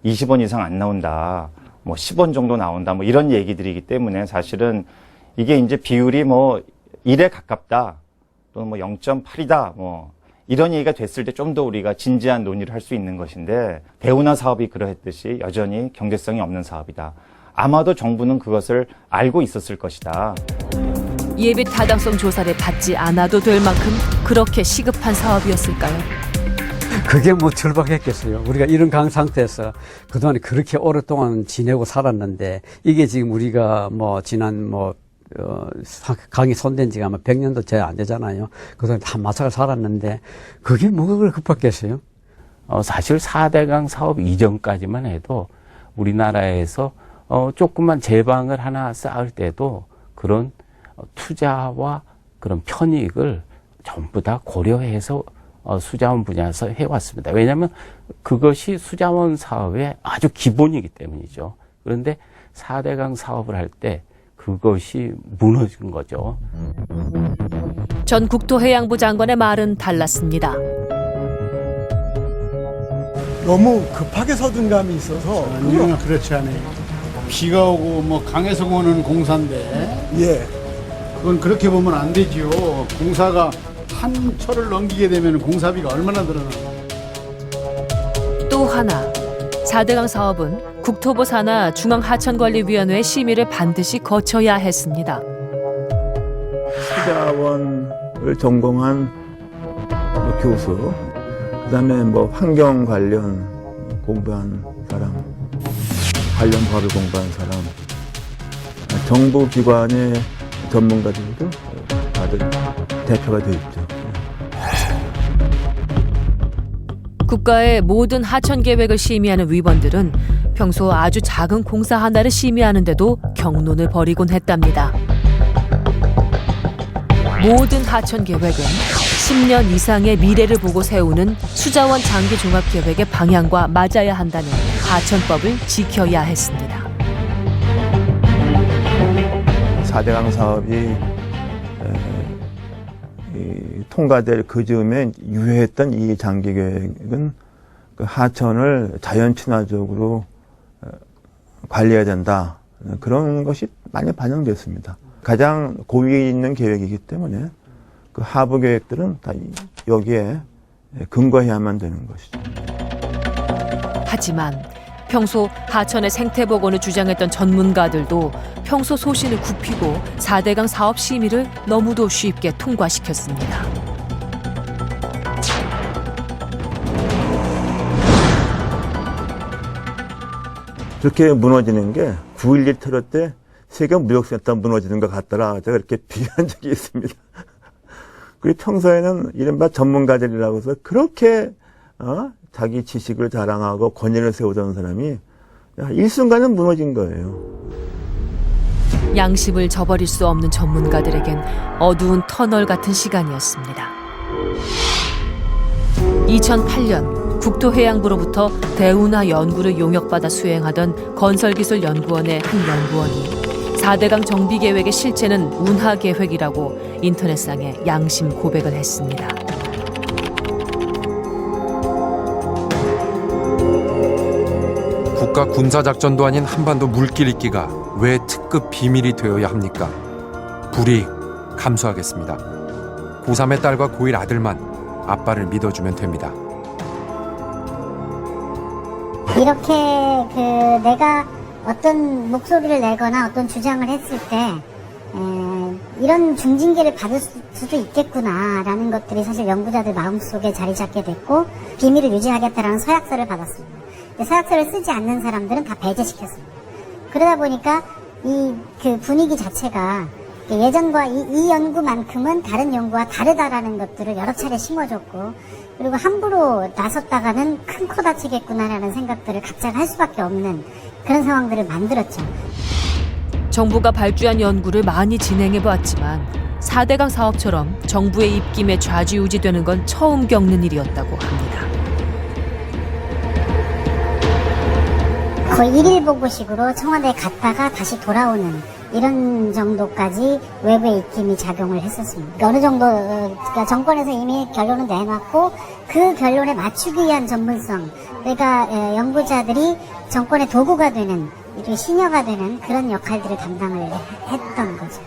20원 이상 안 나온다. 뭐 10원 정도 나온다. 뭐 이런 얘기들이기 때문에 사실은 이게 이제 비율이 뭐 1에 가깝다. 또는 뭐 0.8이다. 뭐 이런 얘기가 됐을 때 좀 더 우리가 진지한 논의를 할 수 있는 것인데 대운하 사업이 그러했듯이 여전히 경제성이 없는 사업이다. 아마도 정부는 그것을 알고 있었을 것이다. 예비 타당성 조사를 받지 않아도 될 만큼 그렇게 시급한 사업이었을까요? 그게 뭐 절박했겠어요. 우리가 이런 강 상태에서 그동안에 그렇게 오랫동안 지내고 살았는데 이게 지금 우리가 뭐 지난 강이 손댄 지가 아마 100년도 채 안 되잖아요. 그동안 다 마사가 살았는데 그게 뭐가 급했겠어요? 사실 4대강 사업 이전까지만 해도 우리나라에서 조그만 제방을 하나 쌓을 때도 그런 투자와 그런 편익을 전부 다 고려해서 수자원 분야에서 해왔습니다. 왜냐하면 그것이 수자원 사업의 아주 기본이기 때문이죠. 그런데 4대강 사업을 할 때 그것이 무너진 거죠. 전 국토해양부 장관의 말은 달랐습니다. 너무 급하게 서둔 감이 있어서. 아니요, 그렇지 않아요. 비가 오고 뭐 강에서 오는 공사인데 예. 그건 그렇게 보면 안 되지요. 공사가 한 철을 넘기게 되면 공사비가 얼마나 들어나. 또 하나, 4대강 사업은 국토부 산하 중앙하천관리위원회의 심의를 반드시 거쳐야 했습니다. 수자원을 전공한 교수, 그다음에 뭐 환경 관련 공부한 사람, 관련 법을 공부한 사람, 정부 기관의 전문가들도 다들 대표가 되어 있죠. 국가의 모든 하천 계획을 심의하는 위원들은 평소 아주 작은 공사 하나를 심의하는데도 경론을 벌이곤 했답니다. 모든 하천 계획은 10년 이상의 미래를 보고 세우는 수자원 장기 종합 계획의 방향과 맞아야 한다는 하천법을 지켜야 했습니다. 4대강 사업이 통과될 그 즈음에 유효했던 이 장기 계획은 그 하천을 자연 친화적으로 관리해야 된다. 그런 것이 많이 반영됐습니다. 가장 고위 있는 계획이기 때문에 그 하부 계획들은 다 여기에 근거해야만 되는 것이죠. 하지만 평소 하천의 생태복원을 주장했던 전문가들도 평소 소신을 굽히고 4대강 사업 심의를 너무도 쉽게 통과시켰습니다. 그렇게 무너지는 게 9.11 테러 때 세계 무역센터 무너지는 것 같더라. 제가 이렇게 비교한 적이 있습니다. 그리고 평소에는 이른바 전문가들이라고 해서 그렇게 자기 지식을 자랑하고 권위를 세우던 사람이 일순간은 무너진 거예요. 양심을 저버릴 수 없는 전문가들에겐 어두운 터널 같은 시간이었습니다. 2008년 국토해양부로부터 대운하 연구를 용역받아 수행하던 건설기술연구원의 한 연구원이 4대강 정비계획의 실체는 운하계획이라고 인터넷상에 양심 고백을 했습니다. 국가 군사작전도 아닌 한반도 물길 잇기가 왜 특급 비밀이 되어야 합니까? 불이익 감수하겠습니다. 고3의 딸과 고1 아들만 아빠를 믿어주면 됩니다. 이렇게 내가 어떤 목소리를 내거나 어떤 주장을 했을 때 이런 중징계를 받을 수도 있겠구나라는 것들이 사실 연구자들 마음속에 자리 잡게 됐고 비밀을 유지하겠다라는 서약서를 받았습니다. 서약서를 쓰지 않는 사람들은 다 배제시켰습니다. 그러다 보니까 그 분위기 자체가 예전과 이 연구만큼은 다른 연구와 다르다라는 것들을 여러 차례 심어줬고 그리고 함부로 나섰다가는 큰 코 다치겠구나라는 생각들을 각자가 할 수밖에 없는 그런 상황들을 만들었죠. 정부가 발주한 연구를 많이 진행해보았지만 4대강 사업처럼 정부의 입김에 좌지우지되는 건 처음 겪는 일이었다고 합니다. 거의 일일보고식으로 청와대에 갔다가 다시 돌아오는 이런 정도까지 외부의 입김이 작용을 했었습니다. 어느 정도 그러니까 정권에서 이미 결론을 내놨고 그 결론에 맞추기 위한 전문성, 내가 연구자들이 정권의 도구가 되는, 이렇게 시녀가 되는 그런 역할들을 담당을 했던 거죠.